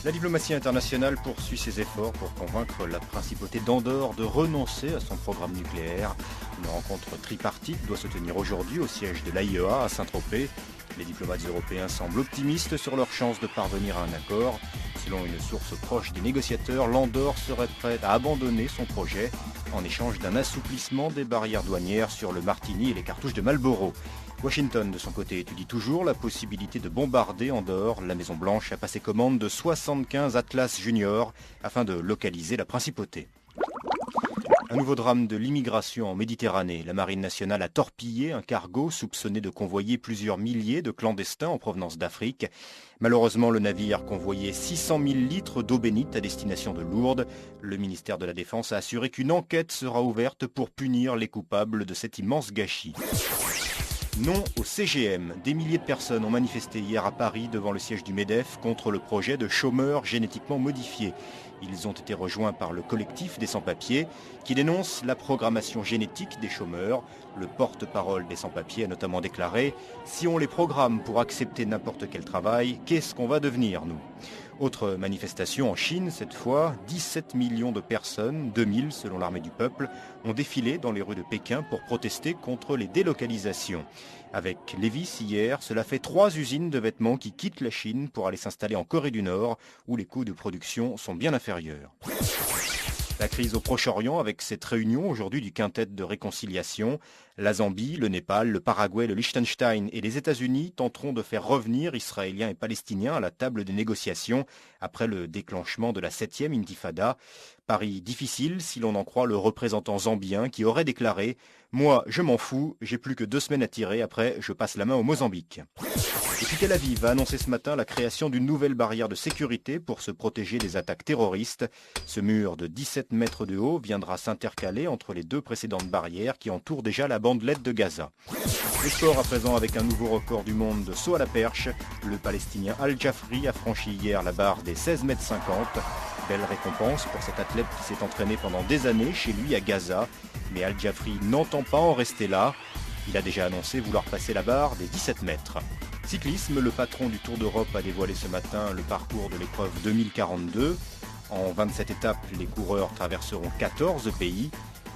La diplomatie internationale poursuit ses efforts pour convaincre la principauté d'Andorre de renoncer à son programme nucléaire. Une rencontre tripartite doit se tenir aujourd'hui au siège de l'AIEA à Saint-Tropez. Les diplomates européens semblent optimistes sur leur chance de parvenir à un accord. Selon une source proche des négociateurs, l'Andorre serait prête à abandonner son projet en échange d'un assouplissement des barrières douanières sur le martini et les cartouches de Marlboro. Washington, de son côté, étudie toujours la possibilité de bombarder Andorre. La Maison-Blanche a passé commande de 75 Atlas Junior afin de localiser la principauté. Un nouveau drame de l'immigration en Méditerranée. La Marine nationale a torpillé un cargo soupçonné de convoyer plusieurs milliers de clandestins en provenance d'Afrique. Malheureusement, le navire convoyait 600 000 litres d'eau bénite à destination de Lourdes. Le ministère de la Défense a assuré qu'une enquête sera ouverte pour punir les coupables de cet immense gâchis. Non au CGM. Des milliers de personnes ont manifesté hier à Paris devant le siège du MEDEF contre le projet de chômeurs génétiquement modifiés. Ils ont été rejoints par le collectif des sans-papiers qui dénonce la programmation génétique des chômeurs. Le porte-parole des sans-papiers a notamment déclaré « Si on les programme pour accepter n'importe quel travail, qu'est-ce qu'on va devenir, nous ?» Autre manifestation en Chine, cette fois, 17 millions de personnes, 2000 selon l'armée du peuple, ont défilé dans les rues de Pékin pour protester contre les délocalisations. Avec Levi's hier, cela fait 3 usines de vêtements qui quittent la Chine pour aller s'installer en Corée du Nord, où les coûts de production sont bien inférieurs. La crise au Proche-Orient avec cette réunion aujourd'hui du quintet de réconciliation. La Zambie, le Népal, le Paraguay, le Liechtenstein et les États-Unis tenteront de faire revenir Israéliens et Palestiniens à la table des négociations après le déclenchement de la 7e intifada. Pari difficile si l'on en croit le représentant zambien qui aurait déclaré « Moi, je m'en fous, j'ai plus que 2 semaines à tirer, après je passe la main au Mozambique ». Et puis Tel Aviv a annoncé ce matin la création d'une nouvelle barrière de sécurité pour se protéger des attaques terroristes. Ce mur de 17 mètres de haut viendra s'intercaler entre les 2 précédentes barrières qui entourent déjà la bandelette de Gaza. Le sport à présent avec un nouveau record du monde de saut à la perche. Le Palestinien Al Jafri a franchi hier la barre des 16,50 mètres. Belle récompense pour cet athlète qui s'est entraîné pendant des années chez lui à Gaza. Mais Al Jafri n'entend pas en rester là. Il a déjà annoncé vouloir passer la barre des 17 mètres. Cyclisme, le patron du Tour d'Europe a dévoilé ce matin le parcours de l'épreuve 2042. En 27 étapes, les coureurs traverseront 14 pays.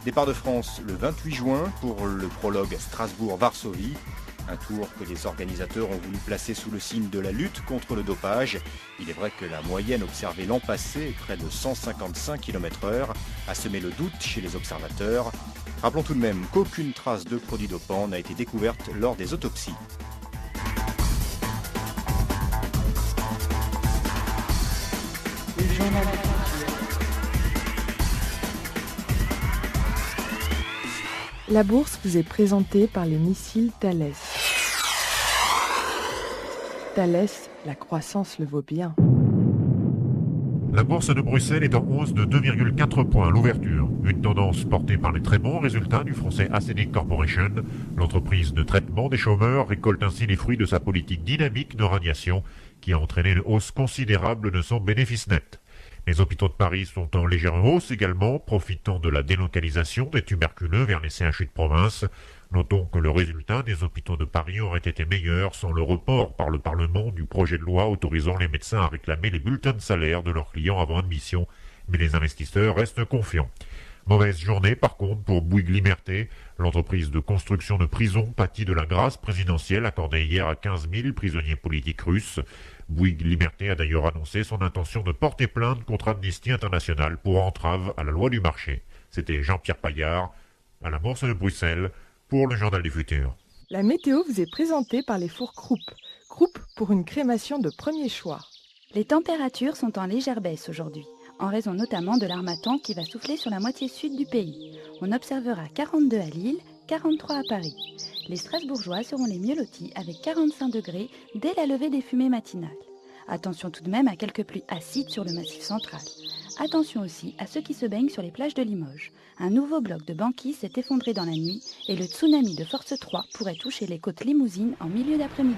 Départ de France le 28 juin pour le prologue Strasbourg-Varsovie. Un tour que les organisateurs ont voulu placer sous le signe de la lutte contre le dopage. Il est vrai que la moyenne observée l'an passé est près de 155 km/h, a semé le doute chez les observateurs. Rappelons tout de même qu'aucune trace de produit dopant n'a été découverte lors des autopsies. La bourse vous est présentée par les missiles Thales. Thales, la croissance le vaut bien. La bourse de Bruxelles est en hausse de 2,4 points à l'ouverture. Une tendance portée par les très bons résultats du français Ascenic Corporation. L'entreprise de traitement des chômeurs récolte ainsi les fruits de sa politique dynamique de radiation qui a entraîné une hausse considérable de son bénéfice net. Les hôpitaux de Paris sont en légère hausse également, profitant de la délocalisation des tuberculeux vers les CHU de province. Notons que le résultat des hôpitaux de Paris aurait été meilleur sans le report par le Parlement du projet de loi autorisant les médecins à réclamer les bulletins de salaire de leurs clients avant admission, mais les investisseurs restent confiants. Mauvaise journée par contre pour Bouygues Liberté. L'entreprise de construction de prisons pâtit de la grâce présidentielle accordée hier à 15 000 prisonniers politiques russes. Bouygues Liberté a d'ailleurs annoncé son intention de porter plainte contre Amnesty International pour entrave à la loi du marché. C'était Jean-Pierre Paillard, à la Bourse de Bruxelles, pour le Journal du Futur. La météo vous est présentée par les fours Krupp. Krupp pour une crémation de premier choix. Les températures sont en légère baisse aujourd'hui, en raison notamment de l'harmattan qui va souffler sur la moitié sud du pays. On observera 42 à Lille, 43 à Paris. Les Strasbourgeois seront les mieux lotis avec 45 degrés dès la levée des fumées matinales. Attention tout de même à quelques pluies acides sur le massif central. Attention aussi à ceux qui se baignent sur les plages de Limoges. Un nouveau bloc de banquise s'est effondré dans la nuit et le tsunami de force 3 pourrait toucher les côtes limousines en milieu d'après-midi.